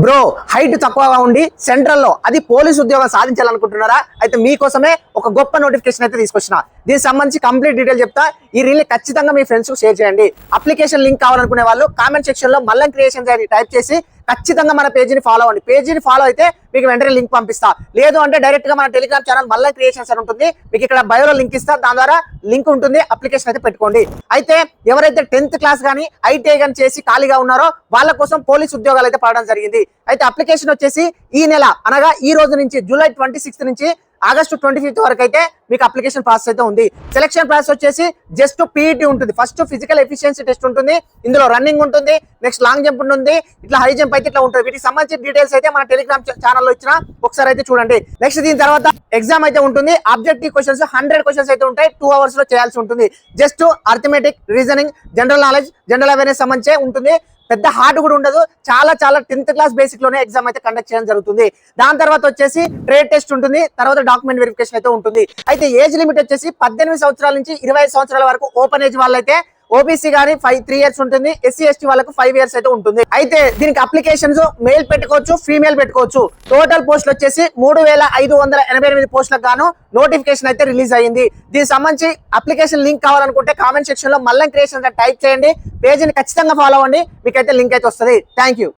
Bro height తక్కువగా ఉండి central లో అది పోలీస్ ఉద్యోగం సాధించాలనుకుంటున్నారా? అయితే మీకోసమే ఒక గొప్ప నోటిఫికేషన్ అయితే తీసుకొచ్చిన. దీనికి సంబంధించి కంప్లీట్ డీటెయిల్ చెప్తా. ఈ రీల్ ఖచ్చితంగా మీ ఫ్రెండ్స్ కు షేర్ చేయండి. అప్లికేషన్ లింక్ కావాలనుకునే వాళ్ళు కామెంట్ సెక్షన్ లో మల్లం క్రియేషన్స్ అని టైప్ చేసి ఖచ్చితంగా మన పేజీని ఫాలో అవ్వండి. పేజీని ఫాలో అయితే మీకు వెంటనే లింక్ పంపిస్తా. లేదు అంటే డైరెక్ట్ గా మన టెలిగ్రామ్ ఛానల్ మల్లం క్రియేషన్స్ అని ఉంటుంది. మీకు ఇక్కడ బయోలో లింక్ ఇస్తా. దాని ద్వారా లింక్ ఉంటుంది. అప్లికేషన్ అయితే పెట్టుకోండి. అయితే ఎవరైతే 10th క్లాస్ కానీ ఐటీఐ కానీ చేసి ఖాళీగా ఉన్నారో వాళ్ళ కోసం పోలీస్ ఉద్యోగాలు అయితే పడడం జరిగింది. అయితే అప్లికేషన్ వచ్చేసి ఈ నెల అనగా ఈ రోజు నుంచి జూలై 26 నుంచి ఆగస్టు 25 వరకు అయితే మీకు అప్లికేషన్ ప్రాసెస్ అయితే ఉంది. సెలక్షన్ ప్రాసెస్ వచ్చేసి జస్ట్ పీఈటీ ఉంటుంది. ఫస్ట్ ఫిజికల్ ఎఫిషియన్సీ టెస్ట్ ఉంటుంది. ఇందులో రన్నింగ్ ఉంటుంది, నెక్స్ట్ లాంగ్ జంప్ ఉంటుంది, ఇట్లా హై జంప్ అయితే ఇట్లా ఉంటుంది. వీటికి సంబంధించిన డీటెయిల్స్ అయితే మన టెలిగ్రామ్ ఛానల్లో ఇచ్చిన ఒకసారి అయితే చూడండి. నెక్స్ట్ దీని తర్వాత ఎగ్జామ్ అయితే ఉంటుంది. ఆబ్జెక్టివ్ క్వశ్చన్స్ 100 క్వశ్చన్స్ అయితే ఉంటాయి. 2 hours లో చేయాల్సి ఉంటుంది. Just arithmetic, reasoning, general knowledge, general awareness సంబంధించి ఉంటుంది. పెద్ద హార్డ్ కూడా ఉండదు. చాలా 10th క్లాస్ బేసిక్ లోనే ఎగ్జామ్ అయితే కండక్ట్ చేయడం జరుగుతుంది. దాని తర్వాత వచ్చేసి ట్రేడ్ టెస్ట్ ఉంటుంది. తర్వాత డాక్యుమెంట్ వెరిఫికేషన్ అయితే ఉంటుంది. అయితే ఏజ్ లిమిట్ వచ్చేసి 18 సంవత్సరాల నుంచి 25 సంవత్సరాల వరకు ఓపెన్ ఏజ్ వాళ్ళైతే, ఓబీసీ గానీ 3 years ఉంటుంది. ఎస్సీ ఎస్టీ వాళ్ళకు 5 years అయితే ఉంటుంది. అయితే దీనికి అప్లికేషన్స్ మేల్ పెట్టుకోవచ్చు, ఫీమేల్ పెట్టుకోవచ్చు. టోటల్ పోస్టులు వచ్చేసి 3588 పోస్టులకు గాను నోటిఫికేషన్ అయితే రిలీజ్ అయ్యింది. దీనికి సంబంధించి అప్లికేషన్ లింక్ కావాలనుకుంటే కామెంట్ సెక్షన్ లో మల్లం క్రియేషన్స్ టైప్ చేయండి. పేజీని ఖచ్చితంగా ఫాలో అవ్వండి. మీకైతే లింక్ అయితే వస్తుంది. Thank you.